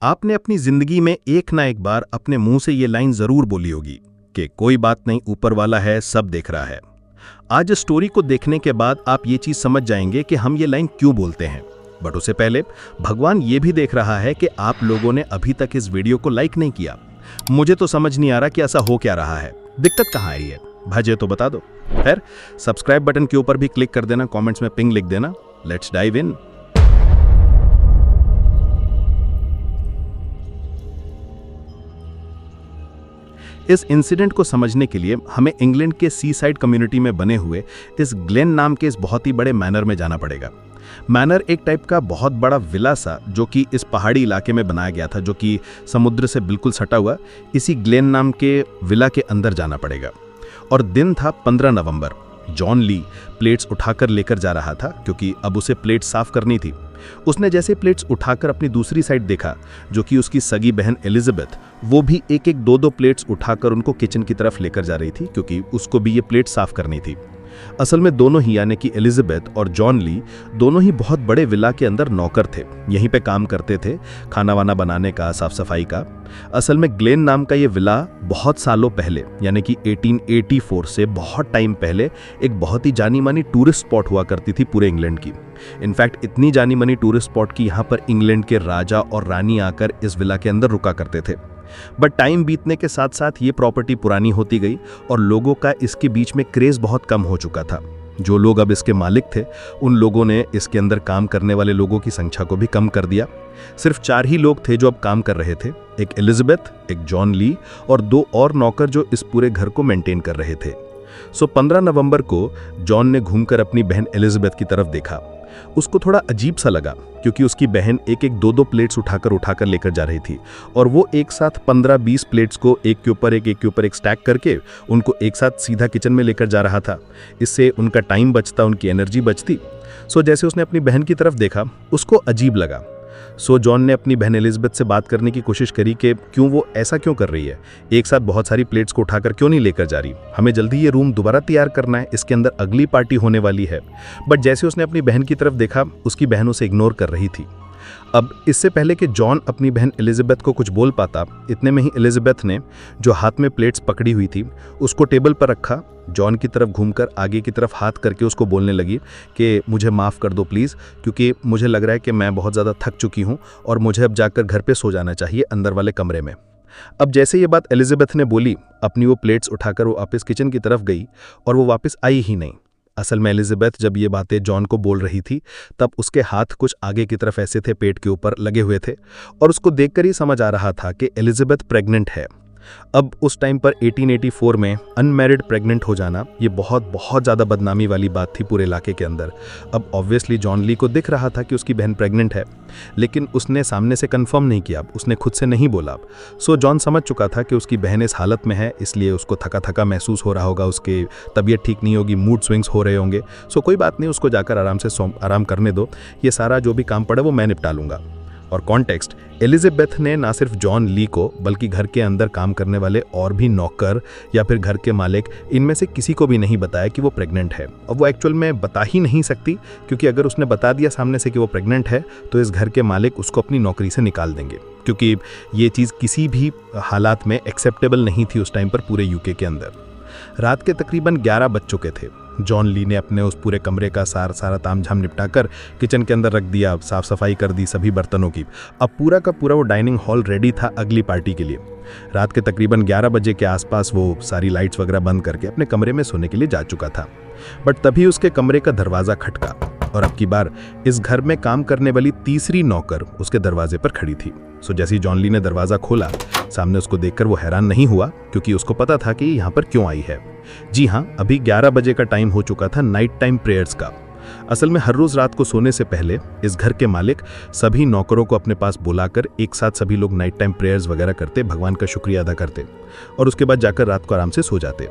आपने अपनी जिंदगी में एक ना एक बार अपने मुंह से ये लाइन जरूर बोली होगी कि कोई बात नहीं, ऊपर वाला है, सब देख रहा है। आज इस स्टोरी को देखने के बाद आप ये चीज समझ जाएंगे कि हम ये लाइन क्यों बोलते हैं। बट उससे पहले भगवान ये भी देख रहा है कि आप लोगों ने अभी तक इस वीडियो को लाइक नहीं किया। मुझे तो समझ नहीं आ रहा कि ऐसा हो क्या रहा है, दिक्कत कहाँ आई है। भाई तो बता दो। खैर, सब्सक्राइब बटन के ऊपर भी क्लिक कर देना, कमेंट्स में पिंग लिख देना। Let's dive in. इस इंसिडेंट को समझने के लिए हमें इंग्लैंड के सी साइड कम्युनिटी में बने हुए इस ग्लेन नाम के इस बहुत ही बड़े मैनर में जाना पड़ेगा। मैनर एक टाइप का बहुत बड़ा विला सा जो कि इस पहाड़ी इलाके में बनाया गया था, जो कि समुद्र से बिल्कुल सटा हुआ। इसी ग्लेन नाम के विला के अंदर जाना पड़ेगा और दिन था 15 नवंबर। जॉन ली प्लेट्स उठाकर लेकर जा रहा था क्योंकि अब उसे प्लेट्स साफ करनी थी। उसने जैसे प्लेट्स उठाकर अपनी दूसरी साइड देखा, जो कि उसकी सगी बहन एलिजाबेथ, वो भी एक एक दो दो प्लेट्स उठाकर उनको किचन की तरफ लेकर जा रही थी क्योंकि उसको भी ये प्लेट साफ करनी थी। असल में दोनों ही, यानी कि एलिजाबेथ और जॉन ली, दोनों ही बहुत बड़े विला के अंदर नौकर थे। यहीं पे काम करते थे, खाना वाना बनाने का, साफ सफाई का। असल में ग्लेन नाम का ये विला बहुत सालों पहले, यानी कि 1884 से बहुत टाइम पहले एक बहुत ही जानी मानी टूरिस्ट स्पॉट हुआ करती थी पूरे इंग्लैंड की। इनफैक्ट इतनी जानी मानी टूरिस्ट स्पॉट की यहाँ पर इंग्लैंड के राजा और रानी आकर इस विला के अंदर रुका करते थे। बट टाइम बीतने के साथ साथ ये प्रॉपर्टी पुरानी होती गई और लोगों का इसके बीच में क्रेज बहुत कम हो चुका था। जो लोग अब इसके मालिक थे, उन लोगों ने इसके अंदर काम करने वाले लोगों की संख्या को भी कम कर दिया। सिर्फ 4 ही लोग थे जो अब काम कर रहे थे, एक एलिजाबेथ, एक जॉन ली और 2 और नौकर जो इस पूरे घर को मेंटेन कर रहे थे। 15 नवंबर को जॉन ने घूमकर अपनी बहन एलिजाबेथ की तरफ देखा। उसको थोड़ा अजीब सा लगा क्योंकि उसकी बहन एक एक दो दो प्लेट्स उठाकर लेकर जा रही थी और वो एक साथ 15-20 प्लेट्स को एक के ऊपर एक स्टैक करके उनको एक साथ सीधा किचन में लेकर जा रहा था। इससे उनका टाइम बचता, उनकी एनर्जी बचती। जैसे उसने अपनी बहन की तरफ देखा, उसको अजीब लगा। जॉन ने अपनी बहन एलिजाबेथ से बात करने की कोशिश करी कि वो ऐसा क्यों कर रही है, एक साथ बहुत सारी प्लेट्स को उठाकर क्यों नहीं लेकर जा रही, हमें जल्दी ये रूम दोबारा तैयार करना है, इसके अंदर अगली पार्टी होने वाली है। बट जैसे उसने अपनी बहन की तरफ देखा, उसकी बहन उसे इग्नोर कर रही थी। अब इससे पहले कि जॉन अपनी बहन एलिजाबेथ को कुछ बोल पाता, इतने में ही एलिजाबेथ ने जो हाथ में प्लेट्स पकड़ी हुई थी उसको टेबल पर रखा, जॉन की तरफ घूमकर आगे की तरफ हाथ करके उसको बोलने लगी कि मुझे माफ़ कर दो प्लीज़, क्योंकि मुझे लग रहा है कि मैं बहुत ज़्यादा थक चुकी हूँ और मुझे अब जाकर घर पे सो जाना चाहिए, अंदर वाले कमरे में। अब जैसे ये बात एलिजाबेथ ने बोली, अपनी वो प्लेट्स उठाकर वो वापस किचन की तरफ गई और वो वापस आई ही नहीं। असल में एलिजाबेथ जब ये बातें जॉन को बोल रही थी, तब उसके हाथ कुछ आगे की तरफ ऐसे थे, पेट के ऊपर लगे हुए थे और उसको देखकर ही समझ आ रहा था कि एलिजाबेथ प्रेग्नेंट है। अब उस टाइम पर 1884 में अनमैरिड प्रेग्नेंट हो जाना ये बहुत ज़्यादा बदनामी वाली बात थी पूरे इलाके के अंदर। अब ऑब्वियसली जॉन ली को दिख रहा था कि उसकी बहन प्रेग्नेंट है, लेकिन उसने सामने से कंफर्म नहीं किया, उसने खुद से नहीं बोला। जॉन समझ चुका था कि उसकी बहन इस हालत में है, इसलिए उसको थका थका महसूस हो रहा होगा, उसके तबीयत ठीक नहीं होगी, मूड स्विंग्स हो रहे होंगे। कोई बात नहीं, उसको जाकर आराम करने दो, ये सारा जो भी काम पड़े वो मैं निपटा लूँगा। और कॉन्टेक्स्ट, एलिजाबेथ ने ना सिर्फ जॉन ली को बल्कि घर के अंदर काम करने वाले और भी नौकर या फिर घर के मालिक, इनमें से किसी को भी नहीं बताया कि वो प्रेग्नेंट है। और वो एक्चुअल में बता ही नहीं सकती, क्योंकि अगर उसने बता दिया सामने से कि वो प्रेग्नेंट है तो इस घर के मालिक उसको अपनी नौकरी से निकाल देंगे, क्योंकि ये चीज़ किसी भी हालात में एक्सेप्टेबल नहीं थी उस टाइम पर पूरे यूके के अंदर। रात के तकरीबन 11 बज चुके थे। जॉन ली ने अपने उस पूरे कमरे का सारा तामझाम निपटाकर किचन के अंदर रख दिया, साफ सफाई कर दी सभी बर्तनों की। अब पूरा का पूरा वो डाइनिंग हॉल रेडी था अगली पार्टी के लिए। रात के तकरीबन 11 बजे के आसपास वो सारी लाइट्स वगैरह बंद करके अपने कमरे में सोने के लिए जा चुका था। बट तभी उसके कमरे का दरवाज़ा खटका और अब की बार इस घर में काम करने वाली तीसरी नौकर उसके दरवाजे पर खड़ी थी। जैसे ही जॉन ली ने दरवाज़ा खोला, सामने उसको देखकर वो हैरान नहीं हुआ, क्योंकि उसको पता था कि यहाँ पर क्यों आई है। जी हाँ, अभी 11 बजे का टाइम हो चुका था नाइट टाइम प्रेयर्स का। असल में हर रोज रात को सोने से पहले इस घर के मालिक सभी नौकरों को अपने पास बुलाकर एक साथ सभी लोग नाइट टाइम प्रेयर्स वगैरह करते, भगवान का शुक्रिया अदा करते और उसके बाद जाकर रात को आराम से सो जाते।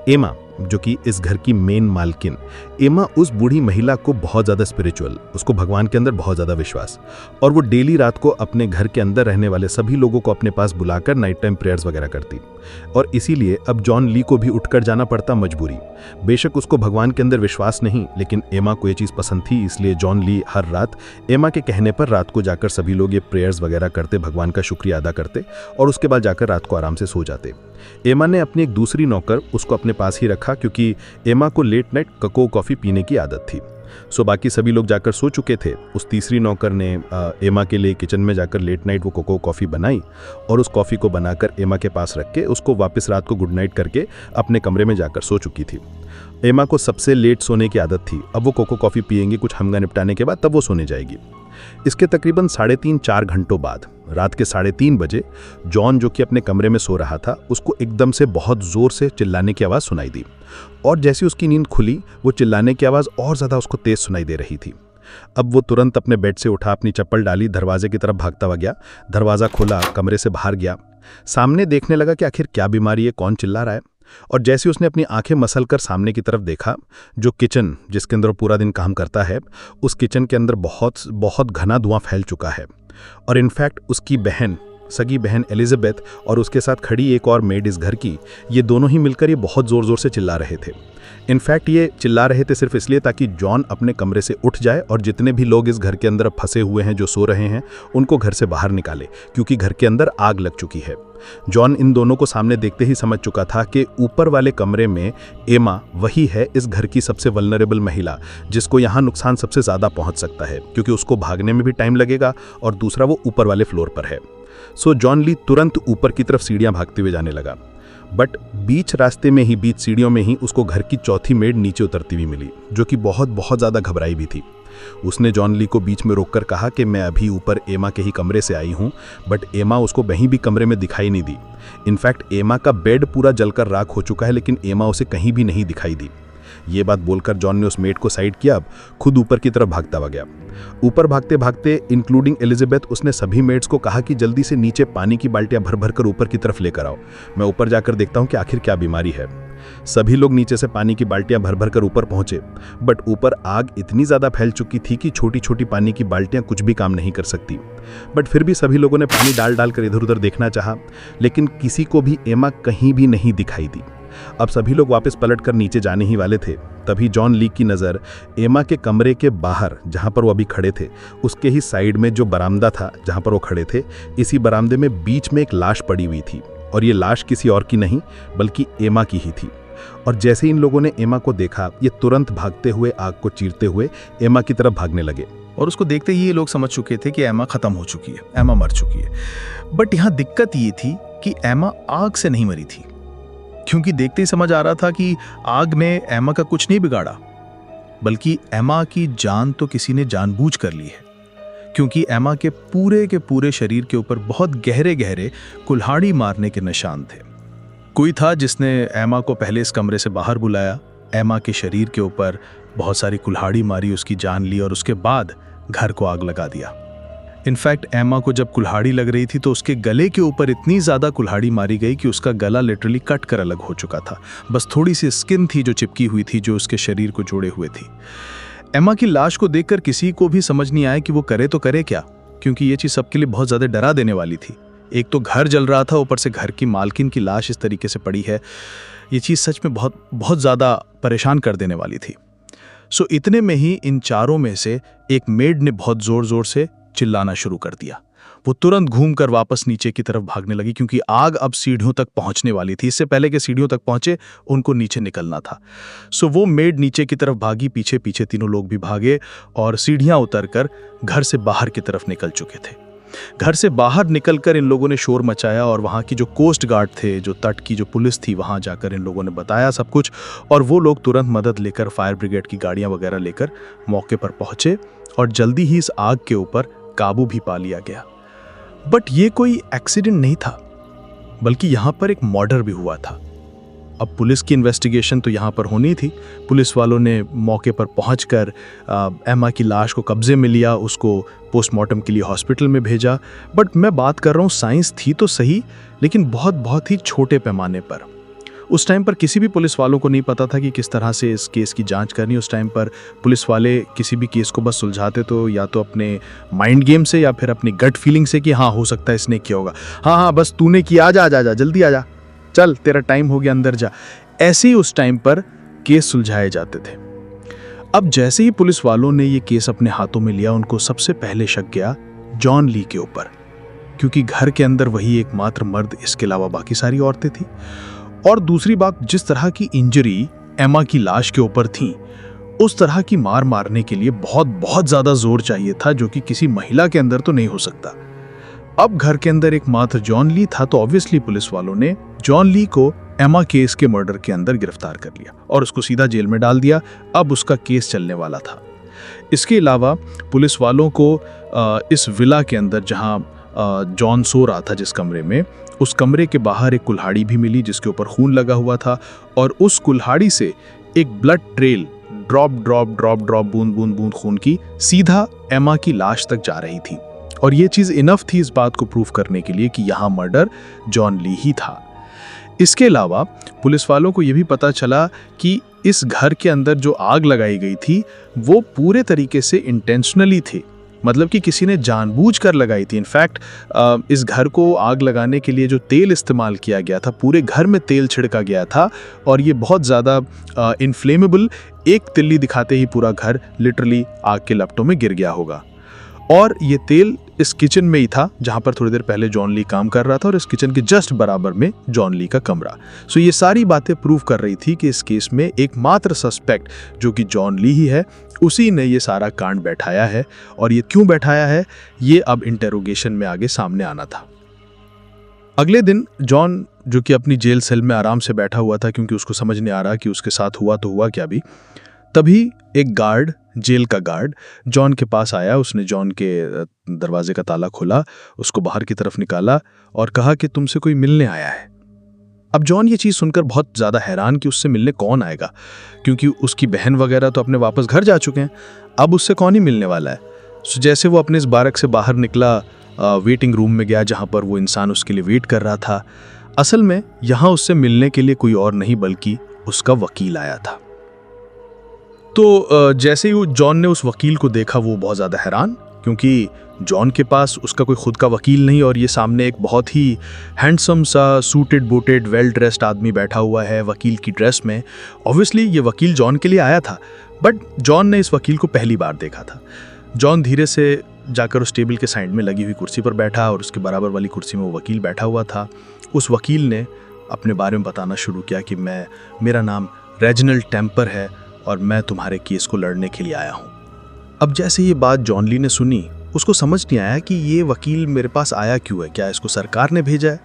एमा, जो कि इस घर की मेन मालकिन, एमा उस बूढ़ी महिला को बहुत ज़्यादा स्पिरिचुअल, उसको भगवान के अंदर बहुत ज़्यादा विश्वास, और वो डेली रात को अपने घर के अंदर रहने वाले सभी लोगों को अपने पास बुलाकर नाइट टाइम प्रेयर्स वगैरह करती। और इसीलिए अब जॉन ली को भी उठकर जाना पड़ता मजबूरी। बेशक उसको भगवान के अंदर विश्वास नहीं, लेकिन एमा को ये चीज़ पसंद थी, इसलिए जॉन ली हर रात एमा के कहने पर रात को जाकर सभी लोग ये प्रेयर्स वगैरह करते, भगवान का शुक्रिया अदा करते और उसके बाद जाकर रात को आराम से सो जाते। एमा ने अपनी एक दूसरी नौकर उसको अपने पास ही रखा, क्योंकि एमा को लेट नाइट कको कॉफ़ी पीने की आदत थी। सो बाकी सभी लोग जाकर सो चुके थे। उस तीसरी नौकर ने एमा के लिए किचन में जाकर लेट नाइट वो कोको कॉफ़ी बनाई और उस कॉफ़ी को बनाकर एमा के पास रख के उसको वापस रात को गुड नाइट करके अपने कमरे में जाकर सो चुकी थी। एमा को सबसे लेट सोने की आदत थी। अब वो कोको कॉफ़ी पिएंगी कुछ हमगा निपटाने के बाद, तब वो सोने जाएगी। इसके तकरीबन 3.5-4 घंटों बाद रात के 3:30 बजे जॉन, जो कि अपने कमरे में सो रहा था, उसको एकदम से बहुत ज़ोर से चिल्लाने की आवाज़ सुनाई दी। और जैसी उसकी नींद खुली, वो चिल्लाने की आवाज़ और ज़्यादा उसको तेज़ सुनाई दे रही थी। अब वो तुरंत अपने बेड से उठा, अपनी चप्पल डाली, दरवाजे की तरफ भागता हुआ गया। दरवाज़ा खोला, कमरे से बाहर गया, सामने देखने लगा कि आखिर क्या बीमारी है, कौन चिल्ला रहा है। और जैसे उसने अपनी आंखें मसलकर सामने की तरफ देखा, जो किचन जिसके अंदर वो पूरा दिन काम करता है, उस किचन के अंदर बहुत बहुत घना धुआं फैल चुका है। और इनफैक्ट उसकी बहन, सगी बहन एलिजाबेथ और उसके साथ खड़ी एक और मेड इस घर की, ये दोनों ही मिलकर ये बहुत ज़ोर ज़ोर से चिल्ला रहे थे। इनफैक्ट ये चिल्ला रहे थे सिर्फ इसलिए ताकि जॉन अपने कमरे से उठ जाए और जितने भी लोग इस घर के अंदर फंसे हुए हैं, जो सो रहे हैं, उनको घर से बाहर निकाले, क्योंकि घर के अंदर आग लग चुकी है। जॉन इन दोनों को सामने देखते ही समझ चुका था कि ऊपर वाले कमरे में एमा वही है, इस घर की सबसे वल्नरेबल महिला, जिसको यहाँ नुकसान सबसे ज़्यादा पहुँच सकता है, क्योंकि उसको भागने में भी टाइम लगेगा और दूसरा वो ऊपर वाले फ्लोर पर है। सो जॉन ली तुरंत ऊपर की तरफ सीढ़ियाँ भागते हुए जाने लगा। बट बीच रास्ते में ही, बीच सीढ़ियों में ही उसको घर की चौथी मेड नीचे उतरती हुई मिली, जो कि बहुत बहुत ज़्यादा घबराई भी थी। उसने जॉन ली को बीच में रोककर कहा कि मैं अभी ऊपर एमा के ही कमरे से आई हूँ, बट एमा उसको कहीं भी कमरे में दिखाई नहीं दी। इनफैक्ट एमा का बेड पूरा जलकर राख हो चुका है, लेकिन एमा उसे कहीं भी नहीं दिखाई दी। ये बात बोलकर जॉन ने उस मेड को साइड किया, अब खुद ऊपर की तरफ भागता हुआ गया। ऊपर भागते भागते इंक्लूडिंग एलिजाबेथ, उसने सभी मेड्स को कहा कि जल्दी से नीचे पानी की बाल्टियां भर भर कर ऊपर की तरफ लेकर आओ, मैं ऊपर जाकर देखता हूं कि आखिर क्या बीमारी है। सभी लोग नीचे से पानी की बाल्टियां भर भर कर ऊपर पहुंचे, बट ऊपर आग इतनी ज़्यादा फैल चुकी थी कि छोटी छोटी पानी की बाल्टियां कुछ भी काम नहीं कर सकती। बट फिर भी सभी लोगों ने पानी डाल डाल कर इधर उधर देखना चाहा, लेकिन किसी को भी एमा कहीं भी नहीं दिखाई दी। अब सभी लोग वापस पलटकर नीचे जाने ही वाले थे, तभी जॉन ली की नज़र एमा के कमरे के बाहर, जहां पर वो अभी खड़े थे, उसके ही साइड में जो बरामदा था जहां पर वो खड़े थे, इसी बरामदे में बीच में एक लाश पड़ी हुई थी। और ये लाश किसी और की नहीं बल्कि एमा की ही थी। और जैसे इन लोगों ने एमा को देखा, ये तुरंत भागते हुए, आग को चीरते हुए एमा की तरफ भागने लगे। और उसको देखते ही ये लोग समझ चुके थे कि एमा खत्म हो चुकी है, एमा मर चुकी है। बट यहाँ दिक्कत ये थी कि एमा आग से नहीं मरी थी, क्योंकि देखते ही समझ आ रहा था कि आग ने एमा का कुछ नहीं बिगाड़ा, बल्कि एमा की जान तो किसी ने जानबूझ कर ली है, क्योंकि एमा के पूरे शरीर के ऊपर बहुत गहरे गहरे कुल्हाड़ी मारने के निशान थे। कोई था जिसने एमा को पहले इस कमरे से बाहर बुलाया, एमा के शरीर के ऊपर बहुत सारी कुल्हाड़ी मारी, उसकी जान ली और उसके बाद घर को आग लगा दिया। इनफैक्ट एमा को जब कुल्हाड़ी लग रही थी तो उसके गले के ऊपर इतनी ज़्यादा कुल्हाड़ी मारी गई कि उसका गला लिटरली कट कर अलग हो चुका था। बस थोड़ी सी स्किन थी जो चिपकी हुई थी, जो उसके शरीर को जोड़े हुए थी। एमा की लाश को देखकर किसी को भी समझ नहीं आया कि वो करे तो करे क्या, क्योंकि ये चीज़ सबके लिए बहुत ज़्यादा डरा देने वाली थी। एक तो घर जल रहा था, ऊपर से घर की मालकिन की लाश इस तरीके से पड़ी है। ये चीज़ सच में बहुत ज़्यादा परेशान कर देने वाली थी। सो इतने में ही इन चारों में से एक मेड ने बहुत ज़ोर ज़ोर से चिल्लाना शुरू कर दिया। वो तुरंत घूमकर वापस नीचे की तरफ भागने लगी, क्योंकि आग अब सीढ़ियों तक पहुंचने वाली थी। इससे पहले कि सीढ़ियों तक पहुंचे, उनको नीचे निकलना था। सो वो मेड नीचे की तरफ भागी, पीछे पीछे तीनों लोग भी भागे और सीढ़ियां उतरकर घर से बाहर की तरफ निकल चुके थे। घर से बाहर निकलकर इन लोगों ने शोर मचाया और वहाँ की जो कोस्ट गार्ड थे, जो तट की जो पुलिस थी, वहाँ जाकर इन लोगों ने बताया सब कुछ। और वो लोग तुरंत मदद लेकर, फायर ब्रिगेड की गाड़ियाँ वगैरह लेकर मौके पर पहुँचे और जल्दी ही इस आग के ऊपर काबू भी पा लिया गया। बट ये कोई एक्सीडेंट नहीं था, बल्कि यहाँ पर एक मर्डर भी हुआ था। अब पुलिस की इन्वेस्टिगेशन तो यहाँ पर होनी थी। पुलिस वालों ने मौके पर पहुंचकर एमा की लाश को कब्जे में लिया, उसको पोस्टमार्टम के लिए हॉस्पिटल में भेजा। बट मैं बात कर रहा हूँ, साइंस थी तो सही, लेकिन बहुत ही छोटे पैमाने पर। उस टाइम पर किसी भी पुलिस वालों को नहीं पता था कि किस तरह से इस केस की जांच करनी। उस टाइम पर पुलिस वाले किसी भी केस को बस सुलझाते तो या तो अपने माइंड गेम से या फिर अपनी गट फीलिंग से कि हाँ हो सकता है इसने किया होगा, हाँ बस तूने किया, आ जा जल्दी आ जा, चल तेरा टाइम हो गया, अंदर जा। ऐसे ही उस टाइम पर केस सुलझाए जाते थे। अब जैसे ही पुलिस वालों ने ये केस अपने हाथों में लिया, उनको सबसे पहले शक गया जॉन ली के ऊपर, क्योंकि घर के अंदर वही एकमात्र मर्द, इसके अलावा बाकी सारी औरतें थी। और दूसरी बात, जिस तरह की इंजरी एमा की लाश के ऊपर थी, उस तरह की मार मारने के लिए बहुत बहुत ज्यादा जोर चाहिए था, जो कि किसी महिला के अंदर तो नहीं हो सकता। अब घर के अंदर एकमात्र जॉन ली था, तो ऑब्वियसली पुलिस वालों ने जॉन ली को एमा केस के मर्डर के अंदर गिरफ्तार कर लिया और उसको सीधा जेल में डाल दिया। अब उसका केस चलने वाला था। इसके अलावा पुलिस वालों को इस विला के अंदर, जहां जॉन सो रहा था जिस कमरे में, उस कमरे के बाहर एक कुल्हाड़ी भी मिली जिसके ऊपर खून लगा हुआ था, और उस कुल्हाड़ी से एक blood trail drop drop drop drop बूंद बूंद बूंद खून की सीधा एमा की लाश तक जा रही थी। और ये चीज इनफ थी इस बात को प्रूव करने के लिए कि यहाँ मर्डर जॉन ली ही था। इसके अलावा पुलिस वालों को यह भी पता चला कि इस घर के अंदर जो आग लगाई गई थी वो पूरे तरीके से इंटेंशनली थी, मतलब कि किसी ने जानबूझकर लगाई थी। इनफैक्ट इस घर को आग लगाने के लिए जो तेल इस्तेमाल किया गया था, पूरे घर में तेल छिड़का गया था, और ये बहुत ज़्यादा इनफ्लेमेबल, एक तिल्ली दिखाते ही पूरा घर लिटरली आग के लपटों में गिर गया होगा। और ये तेल इस किचन में ही था जहां पर थोड़ी देर पहले जॉन ली काम कर रहा था, और इस किचन के जस्ट बराबर में जॉन ली का कमरा। सो ये सारी बातें प्रूव कर रही थी कि इस केस में एकमात्र सस्पेक्ट जो कि जॉन ली ही है, उसी ने ये सारा कांड बैठाया है। और ये क्यों बैठाया है, ये अब इंटेरोगेशन में आगे सामने आना था। अगले दिन जॉन, जो कि अपनी जेल सेल में आराम से बैठा हुआ था, क्योंकि उसको समझ नहीं आ रहा कि उसके साथ हुआ तो हुआ क्या भी, तभी एक गार्ड, जेल का गार्ड जॉन के पास आया। उसने जॉन के दरवाजे का ताला खोला, उसको बाहर की तरफ निकाला और कहा कि तुमसे कोई मिलने आया है। अब जॉन ये चीज़ सुनकर बहुत ज़्यादा हैरान कि उससे मिलने कौन आएगा, क्योंकि उसकी बहन वगैरह तो अपने वापस घर जा चुके हैं, अब उससे कौन ही मिलने वाला है। सो जैसे वो अपने इस बारक से बाहर निकला, वेटिंग रूम में गया जहाँ पर वो इंसान उसके लिए वेट कर रहा था। असल में यहाँ उससे मिलने के लिए कोई और नहीं बल्कि उसका वकील आया था। तो जैसे ही जॉन ने उस वकील को देखा, वो बहुत ज़्यादा हैरान, क्योंकि जॉन के पास उसका कोई खुद का वकील नहीं, और ये सामने एक बहुत ही हैंडसम सा सूटेड बूटेड वेल ड्रेस्ड आदमी बैठा हुआ है वकील की ड्रेस में। ऑब्वियसली ये वकील जॉन के लिए आया था, बट जॉन ने इस वकील को पहली बार देखा था। जॉन धीरे से जाकर उस टेबल के साइड में लगी हुई कुर्सी पर बैठा, और उसके बराबर वाली कुर्सी में वो वकील बैठा हुआ था। उस वकील ने अपने बारे में बताना शुरू किया कि मेरा नाम रेजिनाल्ड टेम्पर है और मैं तुम्हारे केस को लड़ने के लिए आया हूँ। अब जैसे ये बात जॉन ली ने सुनी, उसको समझ नहीं आया कि ये वकील मेरे पास आया क्यों है, क्या इसको सरकार ने भेजा है।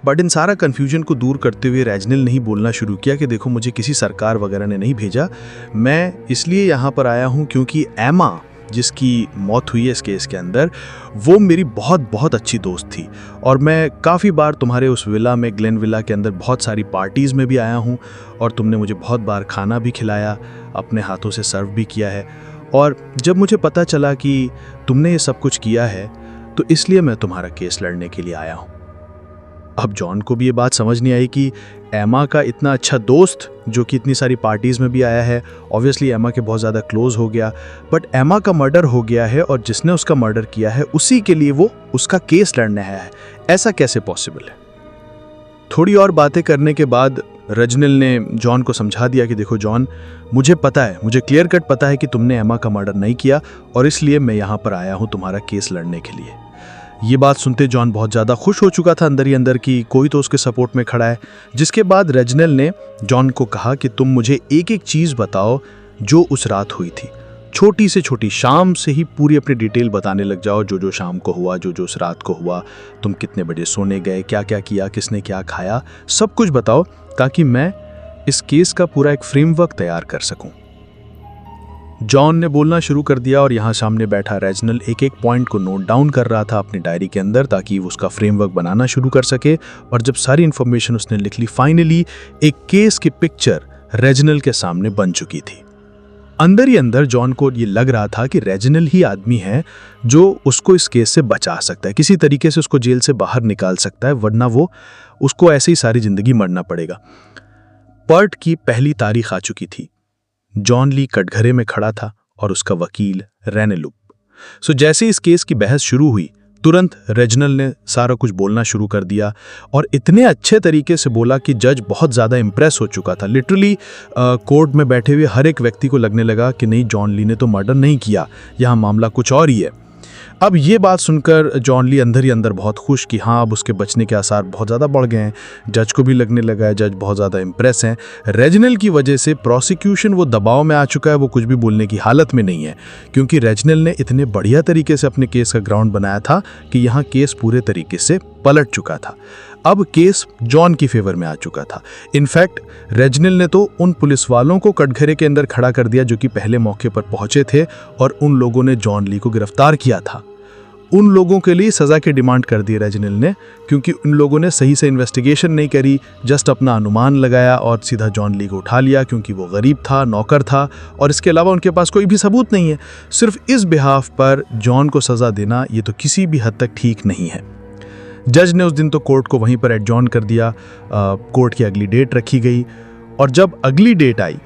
बट इन सारा कन्फ्यूजन को दूर करते हुए रेजिनाल्ड ने ही बोलना शुरू किया कि देखो, मुझे किसी सरकार वगैरह ने नहीं भेजा, मैं इसलिए यहाँ पर आया हूँ क्योंकि एमा, जिसकी मौत हुई है इस केस के अंदर, वो मेरी बहुत बहुत अच्छी दोस्त थी, और मैं काफ़ी बार तुम्हारे उस विला में, ग्लेन विला के अंदर बहुत सारी पार्टीज़ में भी आया हूँ, और तुमने मुझे बहुत बार खाना भी खिलाया, अपने हाथों से सर्व भी किया है, और जब मुझे पता चला कि तुमने ये सब कुछ किया है, तो इसलिए मैं तुम्हारा केस लड़ने के लिए आया हूँ। अब जॉन को भी ये बात समझ नहीं आई कि एमा का इतना अच्छा दोस्त, जो कि इतनी सारी पार्टीज़ में भी आया है, ऑब्वियसली एमा के बहुत ज़्यादा क्लोज हो गया, बट एमा का मर्डर हो गया है, और जिसने उसका मर्डर किया है उसी के लिए वो उसका केस लड़ने आया है। ऐसा कैसे पॉसिबल है? थोड़ी और बातें करने के बाद रेजिनाल्ड ने जॉन को समझा दिया कि देखो जॉन, मुझे पता है, मुझे क्लियर कट पता है कि तुमने एमा का मर्डर नहीं किया, और इसलिए मैं यहाँ पर आया हूँ तुम्हारा केस लड़ने के लिए। ये बात सुनते जॉन बहुत ज़्यादा खुश हो चुका था अंदर ही अंदर कि कोई तो उसके सपोर्ट में खड़ा है। जिसके बाद रेजिनाल्ड ने जॉन को कहा कि तुम मुझे एक एक चीज़ बताओ जो उस रात हुई थी, छोटी से छोटी, शाम से ही पूरी अपनी डिटेल बताने लग जाओ, जो जो शाम को हुआ, जो जो उस रात को हुआ, तुम कितने बजे सोने गए, क्या क्या किया, किसने क्या खाया, सब कुछ बताओ, ताकि मैं इस केस का पूरा एक फ्रेमवर्क तैयार कर सकूं। जॉन ने बोलना शुरू कर दिया, और यहाँ सामने बैठा रेजिनाल्ड एक एक पॉइंट को नोट डाउन कर रहा था अपनी डायरी के अंदर, ताकि वो उसका फ्रेमवर्क बनाना शुरू कर सके। और जब सारी इन्फॉर्मेशन उसने लिख ली, फाइनली एक केस की पिक्चर रेजिनाल्ड के सामने बन चुकी थी। अंदर ही अंदर जॉन को ये लग रहा था कि रेजिनाल्ड ही आदमी है जो उसको इस केस से बचा सकता है, किसी तरीके से उसको जेल से बाहर निकाल सकता है, वरना वो उसको ऐसे ही सारी जिंदगी मरना पड़ेगा। पर्ट की पहली तारीख आ चुकी थी। जॉन ली कटघरे में खड़ा था और उसका वकील रेनेलुप। सो जैसे इस केस की बहस शुरू हुई, तुरंत रेजिनल ने सारा कुछ बोलना शुरू कर दिया और इतने अच्छे तरीके से बोला कि जज बहुत ज़्यादा इम्प्रेस हो चुका था। लिटरली कोर्ट में बैठे हुए हर एक व्यक्ति को लगने लगा कि नहीं, जॉन ली ने तो मर्डर नहीं किया, यहाँ मामला कुछ और ही है। अब ये बात सुनकर जॉन ली अंदर ही अंदर बहुत खुश कि हाँ, अब उसके बचने के आसार बहुत ज़्यादा बढ़ गए हैं। जज को भी लगने लगा है जज बहुत ज़्यादा इम्प्रेस हैं। रेजिनल की वजह से प्रोसिक्यूशन वो दबाव में आ चुका है, वो कुछ भी बोलने की हालत में नहीं है, क्योंकि रेजिनल ने इतने बढ़िया तरीके से अपने केस का ग्राउंड बनाया था कि यहाँ केस पूरे तरीके से पलट चुका था। अब केस जॉन की फेवर में आ चुका था। इनफैक्ट रेजिनल ने तो उन पुलिस वालों को कटघरे के अंदर खड़ा कर दिया जो कि पहले मौके पर पहुंचे थे और उन लोगों ने जॉन ली को गिरफ्तार किया था। उन लोगों के लिए सज़ा की डिमांड कर दी रेजिनल ने, क्योंकि उन लोगों ने सही से इन्वेस्टिगेशन नहीं करी, जस्ट अपना अनुमान लगाया और सीधा जॉन ली को उठा लिया, क्योंकि वो गरीब था, नौकर था और इसके अलावा उनके पास कोई भी सबूत नहीं है। सिर्फ इस बिहाफ पर जॉन को सज़ा देना ये तो किसी भी हद तक ठीक नहीं है। जज ने उस दिन तो कोर्ट को वहीं पर एडजॉर्न कर दिया। कोर्ट की अगली डेट रखी गई और जब अगली डेट आई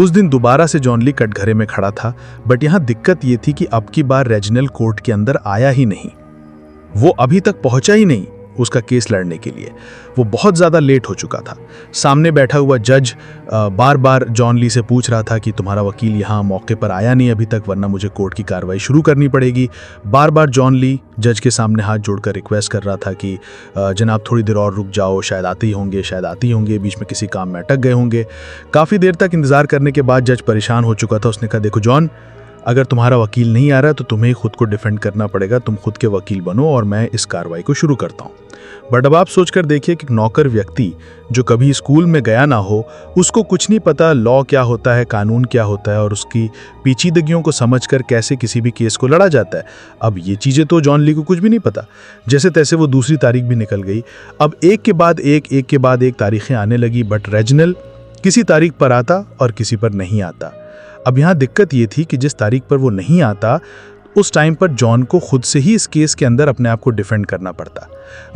उस दिन दोबारा से जॉन ली कटघरे में खड़ा था। बट यहाँ दिक्कत ये थी कि अब की बार रेजिनल कोर्ट के अंदर आया ही नहीं, वो अभी तक पहुंचा ही नहीं उसका केस लड़ने के लिए। वो बहुत ज़्यादा लेट हो चुका था। सामने बैठा हुआ जज बार बार जॉन ली से पूछ रहा था कि तुम्हारा वकील यहाँ मौके पर आया नहीं अभी तक, वरना मुझे कोर्ट की कार्रवाई शुरू करनी पड़ेगी। बार बार जॉन ली जज के सामने हाथ जोड़कर रिक्वेस्ट कर रहा था कि जनाब थोड़ी देर और रुक जाओ, शायद आते ही होंगे, शायद आते ही होंगे, बीच में किसी काम में अटक गए होंगे। काफ़ी देर तक इंतज़ार करने के बाद जज परेशान हो चुका था। उसने कहा, देखो जॉन, अगर तुम्हारा वकील नहीं आ रहा तो तुम्हें खुद को डिफेंड करना पड़ेगा, तुम खुद के वकील बनो और मैं इस कार्रवाई को शुरू करता हूँ। बट अब आप सोचकर देखिए कि नौकर व्यक्ति जो कभी स्कूल में गया ना हो, उसको कुछ नहीं पता लॉ क्या होता है, कानून क्या होता है और उसकी पेचीदगियों को समझकर कैसे किसी भी केस को लड़ा जाता है। अब ये चीज़ें तो जॉन ली को कुछ भी नहीं पता। जैसे तैसे वो दूसरी तारीख भी निकल गई। अब एक के बाद एक तारीखें आने लगी, बट रेजिनल किसी तारीख पर आता और किसी पर नहीं आता। अब यहाँ दिक्कत ये थी कि जिस तारीख पर वो नहीं आता उस टाइम पर जॉन को खुद से ही इस केस के अंदर अपने आप को डिफेंड करना पड़ता।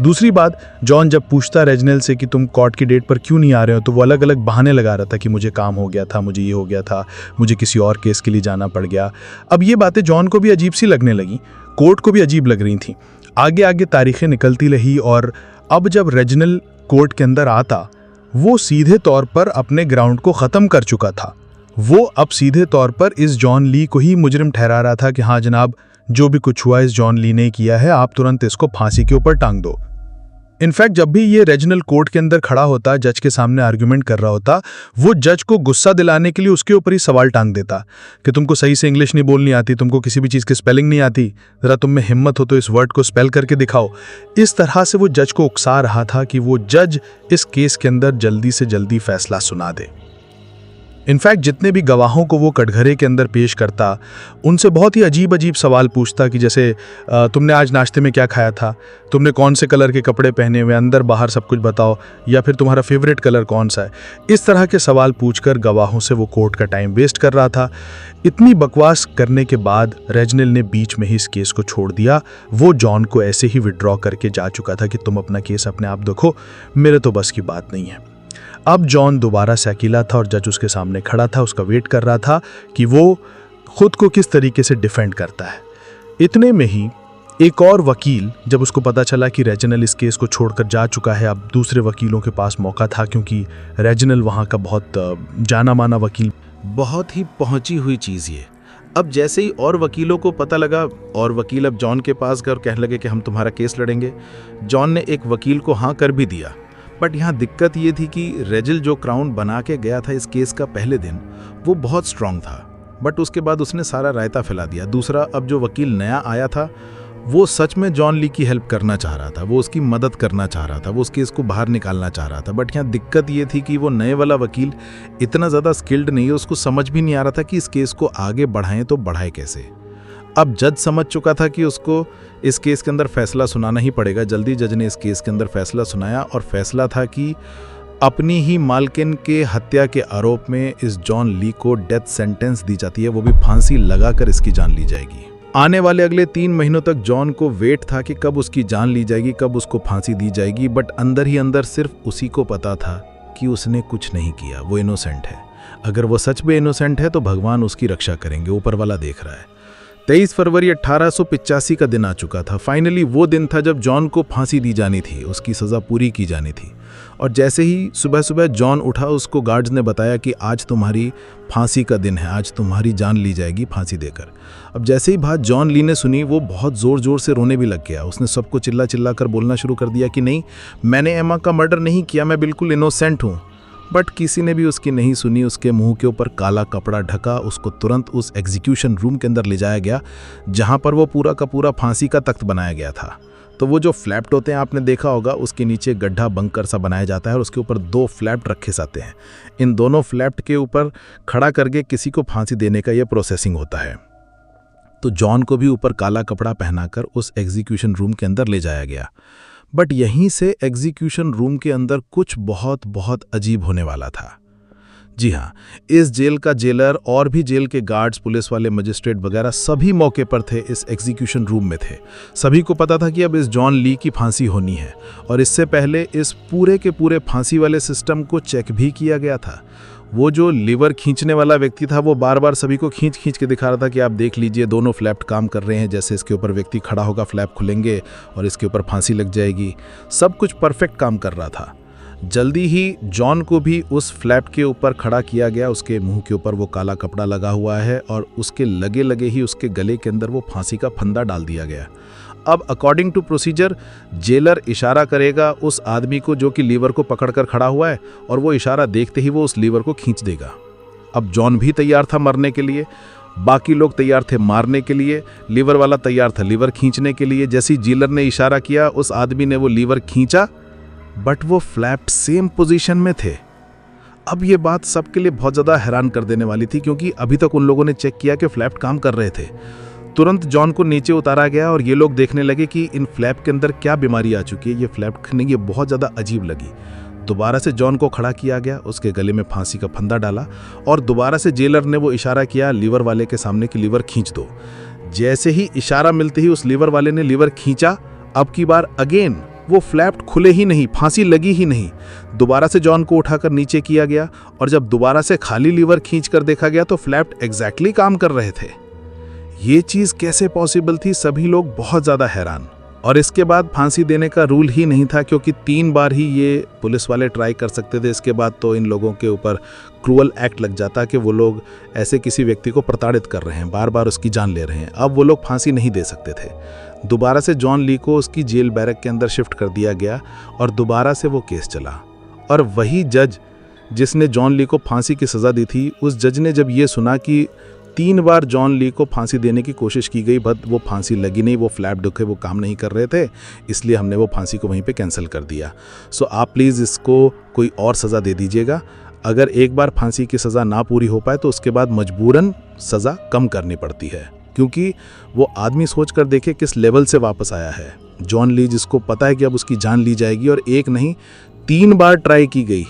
दूसरी बात, जॉन जब पूछता रेजिनल से कि तुम कोर्ट की डेट पर क्यों नहीं आ रहे हो, तो वो अलग अलग बहाने लगा रहा था कि मुझे काम हो गया था, मुझे ये हो गया था, मुझे किसी और केस के लिए जाना पड़ गया। अब ये बातें जॉन को भी अजीब सी लगने लगी, कोर्ट को भी अजीब लग रही थी। आगे आगे तारीखें निकलती रही और अब जब रेजिनल कोर्ट के अंदर आता, वो सीधे तौर पर अपने ग्राउंड को ख़त्म कर चुका था। वो अब सीधे तौर पर इस जॉन ली को ही मुजरिम ठहरा रहा था कि हाँ जनाब, जो भी कुछ हुआ इस जॉन ली ने किया है, आप तुरंत इसको फांसी के ऊपर टांग दो। इनफैक्ट जब भी ये रेजिनल कोर्ट के अंदर खड़ा होता, जज के सामने आर्ग्यूमेंट कर रहा होता, वो जज को गुस्सा दिलाने के लिए उसके ऊपर ही सवाल टांग देता कि तुमको सही से इंग्लिश नहीं बोलनी आती, तुमको किसी भी चीज़ की स्पेलिंग नहीं आती, ज़रा तुम में हिम्मत हो तो इस वर्ड को स्पेल करके दिखाओ। इस तरह से वो जज को उकसा रहा था कि वो जज इस केस के अंदर जल्दी से जल्दी फैसला सुना दे। इनफैक्ट जितने भी गवाहों को वो कटघरे के अंदर पेश करता, उनसे बहुत ही अजीब अजीब सवाल पूछता कि जैसे तुमने आज नाश्ते में क्या खाया था, तुमने कौन से कलर के कपड़े पहने हुए, अंदर बाहर सब कुछ बताओ, या फिर तुम्हारा फेवरेट कलर कौन सा है। इस तरह के सवाल पूछकर गवाहों से वो कोर्ट का टाइम वेस्ट कर रहा था। इतनी बकवास करने के बाद रेजिनल ने बीच में ही इस केस को छोड़ दिया। वो जॉन को ऐसे ही विड्रॉ करके जा चुका था कि तुम अपना केस अपने आप देखो, मेरे तो बस की बात नहीं है। अब जॉन दोबारा से अकेला था और जज उसके सामने खड़ा था, उसका वेट कर रहा था कि वो खुद को किस तरीके से डिफेंड करता है। इतने में ही एक और वकील, जब उसको पता चला कि रेजिनल इस केस को छोड़कर जा चुका है, अब दूसरे वकीलों के पास मौका था, क्योंकि रेजिनल वहाँ का बहुत जाना माना वकील, बहुत ही पहुंची हुई चीज़ ये। अब जैसे ही और वकीलों को पता लगा, और वकील अब जॉन के पास गए और कहने लगे कि हम तुम्हारा केस लड़ेंगे। जॉन ने एक वकील को हाँ कर भी दिया। बट यहाँ दिक्कत ये थी कि रेजिल जो क्राउन बना के गया था इस केस का पहले दिन, वो बहुत स्ट्रांग था, बट उसके बाद उसने सारा रायता फैला दिया। दूसरा, अब जो वकील नया आया था वो सच में जॉन ली की हेल्प करना चाह रहा था, वो उसकी मदद करना चाह रहा था, वो उस केस को बाहर निकालना चाह रहा था। बट यहाँ दिक्कत ये थी कि वो नए वाला वकील इतना ज़्यादा स्किल्ड नहीं है, उसको समझ भी नहीं आ रहा था कि इस केस को आगे बढ़ाएं तो बढ़ाए कैसे। अब जज समझ चुका था कि उसको इस केस के अंदर फैसला सुनाना ही पड़ेगा। जल्दी जज ने इस केस के अंदर फैसला सुनाया और फैसला था कि अपनी ही मालकिन के हत्या के आरोप में इस जॉन ली को डेथ सेंटेंस दी जाती है, वो भी फांसी लगाकर इसकी जान ली जाएगी। आने वाले अगले 3 महीनों तक जॉन को वेट था कि कब उसकी जान ली जाएगी, कब उसको फांसी दी जाएगी। बट अंदर ही अंदर सिर्फ उसी को पता था कि उसने कुछ नहीं किया, वो इनोसेंट है। अगर वो सच में इनोसेंट है तो भगवान उसकी रक्षा करेंगे, ऊपर वाला देख रहा है। 23 फरवरी 1885 का दिन आ चुका था। फाइनली वो दिन था जब जॉन को फांसी दी जानी थी, उसकी सज़ा पूरी की जानी थी। और जैसे ही सुबह सुबह जॉन उठा, उसको गार्ड्स ने बताया कि आज तुम्हारी फांसी का दिन है, आज तुम्हारी जान ली जाएगी फांसी देकर। अब जैसे ही बात जॉन ली ने सुनी, वो बहुत ज़ोर ज़ोर से रोने भी लग गया। उसने सबको चिल्ला चिल्ला कर बोलना शुरू कर दिया कि नहीं, मैंने एमा का मर्डर नहीं किया, मैं बिल्कुल इनोसेंट हूँ। बट किसी ने भी उसकी नहीं सुनी। उसके मुंह के ऊपर काला कपड़ा ढका, उसको तुरंत उस एग्जीक्यूशन रूम के अंदर ले जाया गया, जहाँ पर वो पूरा का पूरा फांसी का तख्त बनाया गया था। तो वो जो फ्लैप्ट होते हैं, आपने देखा होगा, उसके नीचे गड्ढा बंकर सा बनाया जाता है और उसके ऊपर 2 फ्लैप्ट रखे जाते हैं। इन दोनों फ्लैप्ट के ऊपर खड़ा करके किसी को फांसी देने का ये प्रोसेसिंग होता है। तो जॉन को भी ऊपर काला कपड़ा पहनाकर उस एग्जीक्यूशन रूम के अंदर ले जाया गया। बट यहीं से एग्जीक्यूशन रूम के अंदर कुछ बहुत बहुत अजीब होने वाला था। जी हाँ, इस जेल का जेलर और भी जेल के गार्ड्स, पुलिस वाले, मजिस्ट्रेट वगैरह सभी मौके पर थे, इस एग्जीक्यूशन रूम में थे। सभी को पता था कि अब इस जॉन ली की फांसी होनी है और इससे पहले इस पूरे के पूरे फांसी वाले सिस्टम को चेक भी किया गया था। वो जो लीवर खींचने वाला व्यक्ति था, वो बार बार सभी को खींच खींच के दिखा रहा था कि आप देख लीजिए, दोनों फ्लैप काम कर रहे हैं, जैसे इसके ऊपर व्यक्ति खड़ा होगा फ्लैप खुलेंगे और इसके ऊपर फांसी लग जाएगी। सब कुछ परफेक्ट काम कर रहा था। जल्दी ही जॉन को भी उस फ्लैप के ऊपर खड़ा किया गया। उसके मुंह के ऊपर वो काला कपड़ा लगा हुआ है और उसके लगे लगे ही उसके गले के अंदर वो फांसी का फंदा डाल दिया गया। अब अकॉर्डिंग टू प्रोसीजर, जेलर इशारा करेगा उस आदमी को जो कि लीवर को पकड़कर खड़ा हुआ है, और वो इशारा देखते ही वो उस लीवर को खींच देगा। अब जॉन भी तैयार था मरने के लिए, बाकी लोग तैयार थे मारने के लिए, लीवर वाला तैयार था लीवर खींचने के लिए। जैसे ही जेलर ने इशारा किया, उस आदमी ने वो लीवर खींचा, बट वो फ्लैप्ड सेम पोजीशन में थे। अब ये बात सबके लिए बहुत ज़्यादा हैरान कर देने वाली थी, क्योंकि अभी तक उन लोगों ने चेक किया कि फ्लैप्ड काम कर रहे थे। तुरंत जॉन को नीचे उतारा गया और ये लोग देखने लगे कि इन फ्लैप के अंदर क्या बीमारी आ चुकी है। ये फ्लैप नहीं, ये बहुत ज़्यादा अजीब लगी। दोबारा से जॉन को खड़ा किया गया, उसके गले में फांसी का फंदा डाला और दोबारा से जेलर ने वो इशारा किया लीवर वाले के सामने कि लीवर खींच दो। जैसे ही इशारा मिलते ही उस लीवर वाले ने लीवर खींचा। अब की बार अगेन वो फ्लैप खुले ही नहीं, फांसी लगी ही नहीं। दोबारा से जॉन को उठाकर नीचे किया गया और जब दोबारा से खाली लीवर खींच कर देखा गया तो फ्लैप एग्जैक्टली काम कर रहे थे। ये चीज़ कैसे पॉसिबल थी? सभी लोग बहुत ज़्यादा हैरान। और इसके बाद फांसी देने का रूल ही नहीं था, क्योंकि 3 बार ही ये पुलिस वाले ट्राई कर सकते थे। इसके बाद तो इन लोगों के ऊपर क्रूअल एक्ट लग जाता कि वो लोग ऐसे किसी व्यक्ति को प्रताड़ित कर रहे हैं, बार बार उसकी जान ले रहे हैं। अब वो लोग फांसी नहीं दे सकते थे। दोबारा से जॉन ली को उसकी जेल बैरक के अंदर शिफ्ट कर दिया गया और दोबारा से वो केस चला। और वही जज जिसने जॉन ली को फांसी की सज़ा दी थी, उस जज ने जब ये सुना कि 3 बार जॉन ली को फांसी देने की कोशिश की गई, बट वो फांसी लगी नहीं, वो फ्लैप दुखे, वो काम नहीं कर रहे थे, इसलिए हमने वो फांसी को वहीं पे कैंसिल कर दिया। सो आप प्लीज़ इसको कोई और सज़ा दे दीजिएगा। अगर एक बार फांसी की सज़ा ना पूरी हो पाए तो उसके बाद मजबूरन सज़ा कम करनी पड़ती है, क्योंकि वो आदमी सोच कर देखे किस लेवल से वापस आया है। जॉन ली, जिसको पता है कि अब उसकी जान ली जाएगी, और एक नहीं 3 बार ट्राई की गई।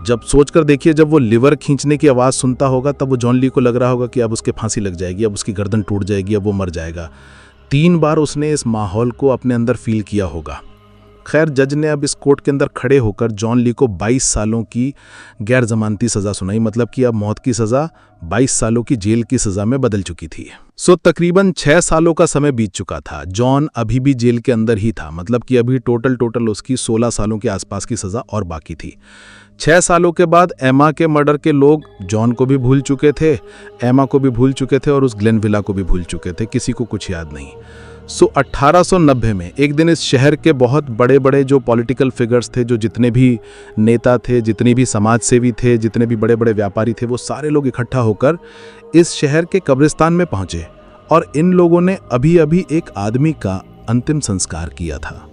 जब सोच कर देखिए, जब वो लिवर खींचने की आवाज़ सुनता होगा तब वो जॉन ली को लग रहा होगा कि अब उसके फांसी लग जाएगी, अब उसकी गर्दन टूट जाएगी, अब वो मर जाएगा। 3 बार उसने इस माहौल को अपने अंदर फील किया होगा। खैर, जज ने अब इस कोर्ट के अंदर खड़े होकर जॉन ली को 22 सालों की गैर जमानती सज़ा सुनाई, मतलब कि अब मौत की सज़ा 22 सालों की जेल की सज़ा में बदल चुकी थी। सो तकरीबन 6 सालों का समय बीत चुका था। जॉन अभी भी जेल के अंदर ही था, मतलब कि अभी टोटल उसकी 16 सालों के आसपास की सज़ा और बाकी थी। 6 सालों के बाद एमा के मर्डर के लोग जॉन को भी भूल चुके थे, एमा को भी भूल चुके थे और उस ग्लेन विला को भी भूल चुके थे। किसी को कुछ याद नहीं। सो 1890 में एक दिन इस शहर के बहुत बड़े बड़े जो पॉलिटिकल फिगर्स थे, जो जितने भी नेता थे, जितने भी समाज सेवी थे, जितने भी बड़े बड़े व्यापारी थे, वो सारे लोग इकट्ठा होकर इस शहर के कब्रिस्तान में पहुंचे और इन लोगों ने अभी अभी एक आदमी का अंतिम संस्कार किया था।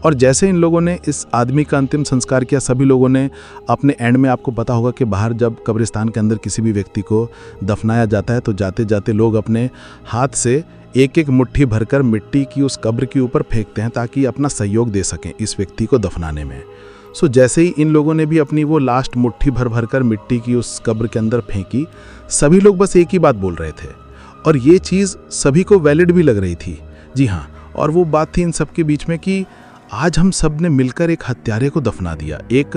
और जैसे इन लोगों ने इस आदमी का अंतिम संस्कार किया, सभी लोगों ने अपने एंड में, आपको पता होगा कि बाहर जब कब्रिस्तान के अंदर किसी भी व्यक्ति को दफनाया जाता है तो जाते जाते लोग अपने हाथ से एक एक मुट्ठी भरकर मिट्टी की उस कब्र के ऊपर फेंकते हैं ताकि अपना सहयोग दे सकें इस व्यक्ति को दफनाने में। सो जैसे ही इन लोगों ने भी अपनी वो लास्ट मुट्ठी भर कर मिट्टी की उस कब्र के अंदर फेंकी, सभी लोग बस एक ही बात बोल रहे थे और ये चीज़ सभी को वैलिड भी लग रही थी। जी हाँ, और वो बात थी इन सब के बीच में कि आज हम सब ने मिलकर एक हत्यारे को दफना दिया, एक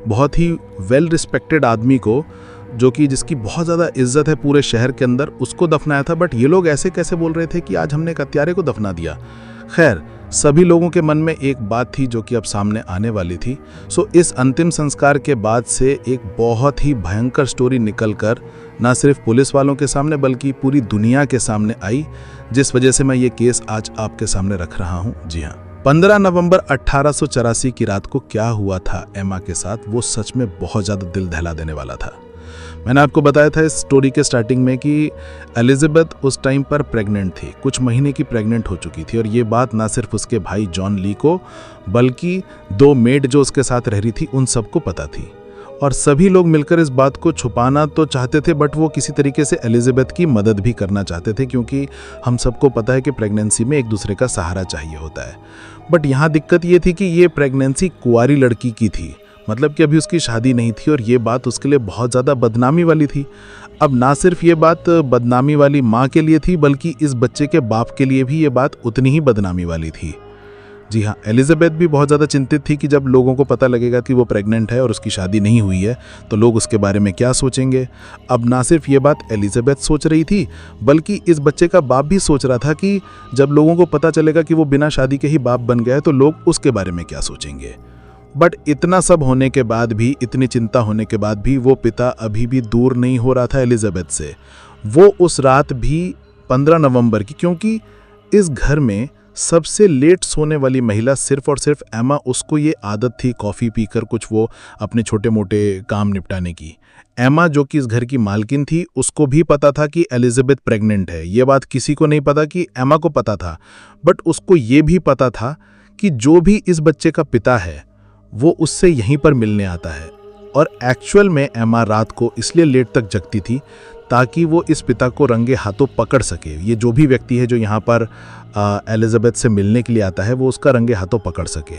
बहुत ही वेल रिस्पेक्टेड आदमी को, जो कि जिसकी बहुत ज़्यादा इज्जत है पूरे शहर के अंदर, उसको दफनाया था। बट ये लोग ऐसे कैसे बोल रहे थे कि आज हमने एक हत्यारे को दफना दिया। खैर, सभी लोगों के मन में एक बात थी जो कि अब सामने आने वाली थी। सो इस अंतिम संस्कार के बाद से एक बहुत ही भयंकर स्टोरी निकलकर ना सिर्फ पुलिस वालों के सामने बल्कि पूरी दुनिया के सामने आई, जिस वजह से मैं ये केस आज आपके सामने रख रहा हूँ। जी हाँ, 15 नवंबर 1884 की रात को क्या हुआ था एमा के साथ, वो सच में बहुत ज़्यादा दिल दहला देने वाला था। मैंने आपको बताया था इस स्टोरी के स्टार्टिंग में कि एलिजाबेथ उस टाइम पर प्रेग्नेंट थी, कुछ महीने की प्रेग्नेंट हो चुकी थी। और ये बात ना सिर्फ उसके भाई जॉन ली को बल्कि 2 मेड जो उसके साथ रह रही थी उन सबको पता थी। और सभी लोग मिलकर इस बात को छुपाना तो चाहते थे, बट वो किसी तरीके से एलिजाबेथ की मदद भी करना चाहते थे, क्योंकि हम सबको पता है कि प्रेगनेंसी में एक दूसरे का सहारा चाहिए होता है। बट यहाँ दिक्कत ये थी कि ये प्रेगनेंसी कुंवारी लड़की की थी, मतलब कि अभी उसकी शादी नहीं थी, और ये बात उसके लिए बहुत ज़्यादा बदनामी वाली थी। अब ना सिर्फ ये बात बदनामी वाली माँ के लिए थी बल्कि इस बच्चे के बाप के लिए भी ये बात उतनी ही बदनामी वाली थी। जी हाँ, एलिजाबेथ भी बहुत ज़्यादा चिंतित थी कि जब लोगों को पता लगेगा कि वो प्रेग्नेंट है और उसकी शादी नहीं हुई है तो लोग उसके बारे में क्या सोचेंगे। अब ना सिर्फ ये बात एलिजाबेथ सोच रही थी बल्कि इस बच्चे का बाप भी सोच रहा था कि जब लोगों को पता चलेगा कि वो बिना शादी के ही बाप बन गया है तो लोग उसके बारे में क्या सोचेंगे। बट इतना सब होने के बाद भी, इतनी चिंता होने के बाद भी वो पिता अभी भी दूर नहीं हो रहा था एलिजाबेथ से। वो उस रात भी 15 नवंबर की, क्योंकि इस घर में सबसे लेट सोने वाली महिला सिर्फ और सिर्फ एमा, उसको ये आदत थी कॉफ़ी पीकर कुछ वो अपने छोटे मोटे काम निपटाने की। एमा जो कि इस घर की मालकिन थी, उसको भी पता था कि एलिजाबेथ प्रेग्नेंट है। ये बात किसी को नहीं पता कि एमा को पता था, बट उसको ये भी पता था कि जो भी इस बच्चे का पिता है वो उससे यहीं पर मिलने आता है। और एक्चुअल में एमा रात को इसलिए लेट तक जगती थी ताकि वो इस पिता को रंगे हाथों पकड़ सके। ये जो भी व्यक्ति है जो यहाँ पर एलिजाबेथ से मिलने के लिए आता है वो उसका रंगे हाथों पकड़ सके।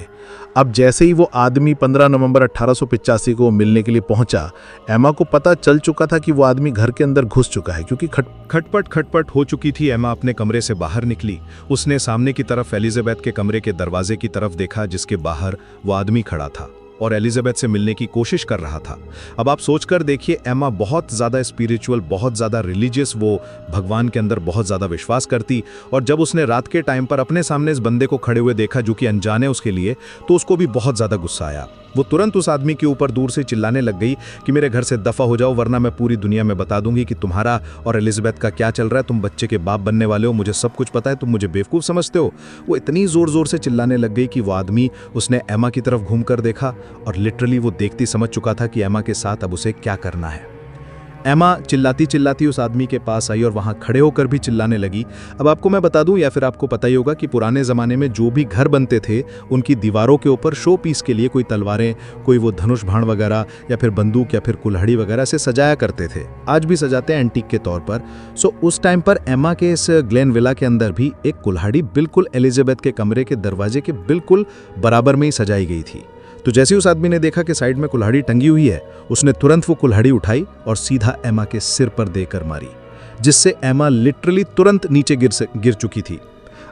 अब जैसे ही वो आदमी 15 नवंबर 1885 को मिलने के लिए पहुंचा, एमा को पता चल चुका था कि वो आदमी घर के अंदर घुस चुका है, क्योंकि खटपट हो चुकी थी। एमा अपने कमरे से बाहर निकली। उसने सामने की तरफ एलिजाबेथ के कमरे के दरवाजे की तरफ देखा जिसके बाहर वो आदमी खड़ा था और एलिजाबेथ से मिलने की कोशिश कर रहा था। अब आप सोचकर देखिए, एमा बहुत ज़्यादा स्पिरिचुअल, बहुत ज़्यादा रिलीजियस, वो भगवान के अंदर बहुत ज़्यादा विश्वास करती। और जब उसने रात के टाइम पर अपने सामने इस बंदे को खड़े हुए देखा जो कि अनजान है उसके लिए, तो उसको भी बहुत ज़्यादा गुस्सा आया। वो तुरंत उस आदमी के ऊपर दूर से चिल्लाने लग गई कि मेरे घर से दफ़ा हो जाओ, वरना मैं पूरी दुनिया में बता दूंगी कि तुम्हारा और एलिजाबेथ का क्या चल रहा है। तुम बच्चे के बाप बनने वाले हो, मुझे सब कुछ पता है, तुम मुझे बेवकूफ़ समझते हो। वो इतनी ज़ोर ज़ोर से चिल्लाने लग गई कि वो आदमी, उसने एमा की तरफ घूम कर देखा और लिटरली वो देखती समझ चुका था कि एमा के साथ अब उसे क्या करना है। एमा चिल्लाती चिल्लाती उस आदमी के पास आई और वहां खड़े होकर भी चिल्लाने लगी। अब आपको मैं बता दूं, या फिर आपको पता ही होगा कि पुराने ज़माने में जो भी घर बनते थे उनकी दीवारों के ऊपर शो पीस के लिए कोई तलवारें, कोई वो धनुष बाण वगैरह या फिर बंदूक या फिर कुल्हाड़ी वगैरह से सजाया करते थे। आज भी सजाते हैं एंटीक के तौर पर। सो उस टाइम पर एमा के इस ग्लेन विला के अंदर भी एक कुल्हाड़ी बिल्कुल एलिजाबेथ के कमरे के दरवाजे के बिल्कुल बराबर में ही सजाई गई थी। तो जैसे उस आदमी ने देखा कि साइड में कुल्हाड़ी टंगी हुई है, उसने तुरंत वो कुल्हाड़ी उठाई और सीधा एमा के सिर पर देकर मारी, जिससे एमा लिटरली तुरंत नीचे गिर चुकी थी।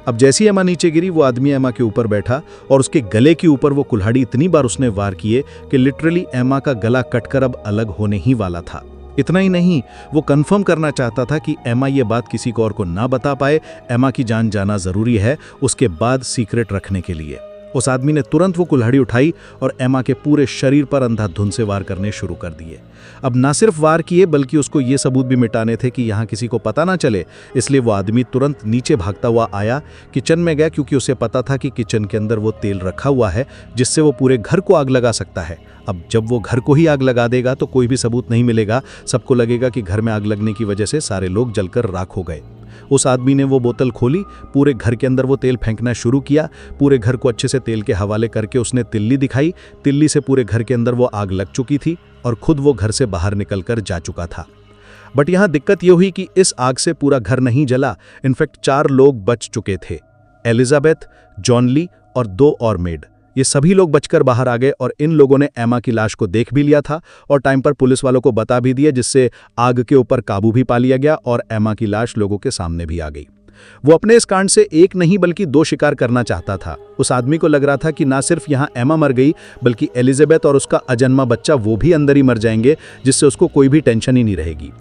अब जैसी एमा नीचे गिरी, वो आदमी एमा के ऊपर बैठा और उसके गले के ऊपर वो कुल्हाड़ी इतनी बार उसने वार किए कि लिटरली एमा का गला कटकर अब अलग होने ही वाला था। इतना ही नहीं, वो कंफर्म करना चाहता था कि एमा ये बात किसी को और को ना बता पाए। एमा की जान जाना जरूरी है उसके बाद सीक्रेट रखने के लिए। उस आदमी ने तुरंत वो कुल्हाड़ी उठाई और एमा के पूरे शरीर पर अंधाधुंध से वार करने शुरू कर दिए। अब ना सिर्फ वार किए बल्कि उसको ये सबूत भी मिटाने थे कि यहाँ किसी को पता ना चले, इसलिए वो आदमी तुरंत नीचे भागता हुआ आया, किचन में गया, क्योंकि उसे पता था कि किचन के अंदर वो तेल रखा हुआ है जिससे वो पूरे घर को आग लगा सकता है। अब जब वो घर को ही आग लगा देगा तो कोई भी सबूत नहीं मिलेगा, सबको लगेगा कि घर में आग लगने की वजह से सारे लोग जलकर राख हो गए। उस आदमी ने वो बोतल खोली, पूरे घर के अंदर वो तेल फेंकना शुरू किया। पूरे घर को अच्छे से तेल के हवाले करके उसने तिल्ली दिखाई। तिल्ली से पूरे घर के अंदर वो आग लग चुकी थी और खुद वो घर से बाहर निकलकर जा चुका था। बट यहाँ दिक्कत ये हुई कि इस आग से पूरा घर नहीं जला। इनफैक्ट 4 लोग बच चुके थे, एलिजाबेथ, जॉन ली और 2 और मेड। ये सभी लोग बचकर बाहर आ गए और इन लोगों ने एमा की लाश को देख भी लिया था और टाइम पर पुलिस वालों को बता भी दिया, जिससे आग के ऊपर काबू भी पा लिया गया और एमा की लाश लोगों के सामने भी आ गई। वो अपने इस कांड से एक नहीं बल्कि 2 शिकार करना चाहता था। उस आदमी को लग रहा था कि ना सिर्फ यहाँ एमा मर गई बल्कि एलिजाबेथ और उसका अजन्मा बच्चा वो भी अंदर ही मर जाएंगे, जिससे उसको कोई भी टेंशन ही नहीं रहेगी।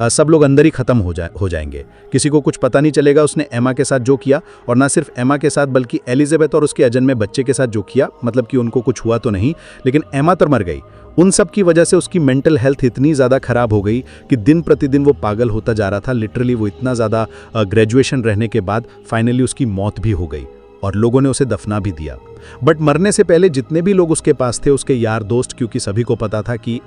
सब लोग अंदर ही खत्म हो जाएंगे। किसी को कुछ पता नहीं चलेगा उसने एमा के साथ जो किया, और ना सिर्फ एमा के साथ बल्कि एलिजाबेथ और उसके अजन्मे बच्चे के साथ जो किया, मतलब कि उनको कुछ हुआ तो नहीं, लेकिन एमा तो मर गई। उन सब की वजह से उसकी मेंटल हेल्थ इतनी ज़्यादा खराब हो गई कि दिन प्रतिदिन वो पागल होता जा रहा था। लिटरली वो इतना ज़्यादा ग्रेजुएशन रहने के बाद फाइनली उसकी मौत भी हो गई और लोगों ने उसे दफना भी दिया। बट मरने से पहले जितने भी लोग उसके पास थे, उसके यार दोस्त, क्योंकि सभी को पता था कि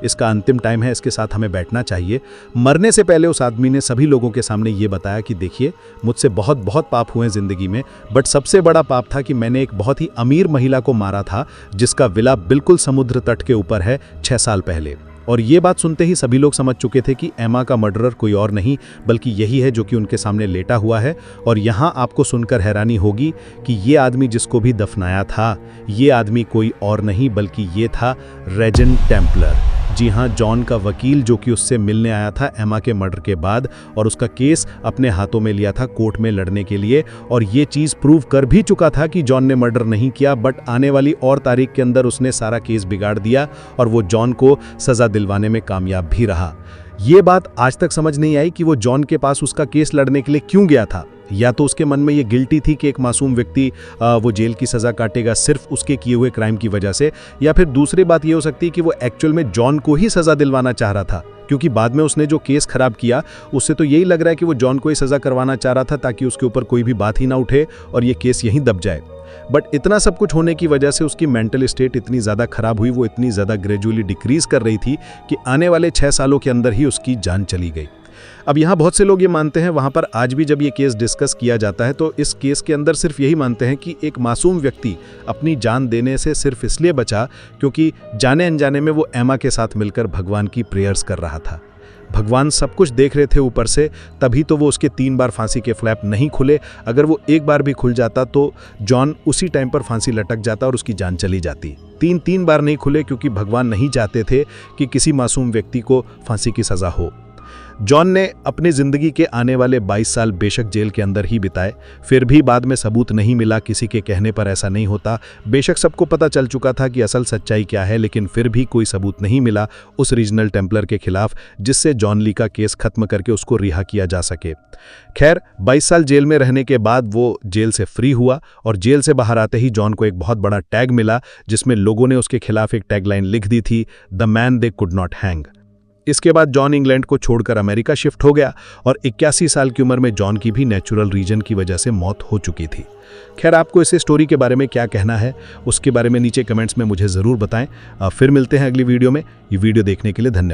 इसका अंतिम टाइम है, इसके साथ हमें बैठना चाहिए, मरने से पहले उस आदमी ने सभी लोगों के सामने ये बताया कि देखिए, मुझसे बहुत बहुत पाप हुए ज़िंदगी में, बट सबसे बड़ा पाप था कि मैंने एक बहुत ही अमीर महिला को मारा था जिसका विला बिल्कुल समुद्र तट के ऊपर है 6 साल पहले। और ये बात सुनते ही सभी लोग समझ चुके थे कि एमा का मर्डरर कोई और नहीं बल्कि यही है जो कि उनके सामने लेटा हुआ है। और यहाँ आपको सुनकर हैरानी होगी कि ये आदमी जिसको भी दफनाया था, ये आदमी कोई और नहीं बल्कि ये था रेजेंट टेम्पलर। जी हाँ, जॉन का वकील, जो कि उससे मिलने आया था एमा के मर्डर के बाद और उसका केस अपने हाथों में लिया था कोर्ट में लड़ने के लिए, और ये चीज़ प्रूव कर भी चुका था कि जॉन ने मर्डर नहीं किया, बट आने वाली और तारीख के अंदर उसने सारा केस बिगाड़ दिया और वो जॉन को सज़ा दिलवाने में कामयाब भी रहा। ये बात आज तक समझ नहीं आई कि वो जॉन के पास उसका केस लड़ने के लिए क्यों गया था। या तो उसके मन में ये गिल्टी थी कि एक मासूम व्यक्ति वो जेल की सज़ा काटेगा सिर्फ उसके किए हुए क्राइम की वजह से, या फिर दूसरी बात ये हो सकती है कि वो एक्चुअल में जॉन को ही सज़ा दिलवाना चाह रहा था, क्योंकि बाद में उसने जो केस खराब किया उससे तो यही लग रहा है कि वो जॉन को ही सज़ा करवाना चाह रहा था ताकि उसके ऊपर कोई भी बात ही ना उठे और ये केस यहीं दब जाए। बट इतना सब कुछ होने की वजह से उसकी मेंटल स्टेट इतनी ज़्यादा खराब हुई, वो इतनी ज़्यादा ग्रेजुअली डिक्रीज कर रही थी कि आने वाले 6 सालों के अंदर ही उसकी जान चली गई। अब यहाँ बहुत से लोग ये मानते हैं, वहाँ पर आज भी जब ये केस डिस्कस किया जाता है तो इस केस के अंदर सिर्फ यही मानते हैं कि एक मासूम व्यक्ति अपनी जान देने से सिर्फ इसलिए बचा क्योंकि जाने अनजाने में वो एमा के साथ मिलकर भगवान की प्रेयर्स कर रहा था। भगवान सब कुछ देख रहे थे ऊपर से, तभी तो वो उसके 3 बार फांसी के फ्लैप नहीं खुले। अगर वो एक बार भी खुल जाता तो जॉन उसी टाइम पर फांसी लटक जाता और उसकी जान चली जाती। 3 बार नहीं खुले क्योंकि भगवान नहीं चाहते थे कि किसी मासूम व्यक्ति को फांसी की सज़ा हो। जॉन ने अपनी ज़िंदगी के आने वाले 22 साल बेशक जेल के अंदर ही बिताए, फिर भी बाद में सबूत नहीं मिला। किसी के कहने पर ऐसा नहीं होता। बेशक सबको पता चल चुका था कि असल सच्चाई क्या है, लेकिन फिर भी कोई सबूत नहीं मिला उस रीजनल टेम्पलर के खिलाफ जिससे जॉन ली का केस खत्म करके उसको रिहा किया जा सके। खैर, 22 साल जेल में रहने के बाद वो जेल से फ्री हुआ और जेल से बाहर आते ही जॉन को एक बहुत बड़ा टैग मिला जिसमें लोगों ने उसके खिलाफ एक टैगलाइन लिख दी थी, the man they could not hang. इसके बाद जॉन इंग्लैंड को छोड़कर अमेरिका शिफ्ट हो गया और 81 साल की उम्र में जॉन की भी नेचुरल रीजन की वजह से मौत हो चुकी थी। खैर, आपको इस स्टोरी के बारे में क्या कहना है उसके बारे में नीचे कमेंट्स में मुझे ज़रूर बताएं। फिर मिलते हैं अगली वीडियो में। ये वीडियो देखने के लिए धन्यवाद।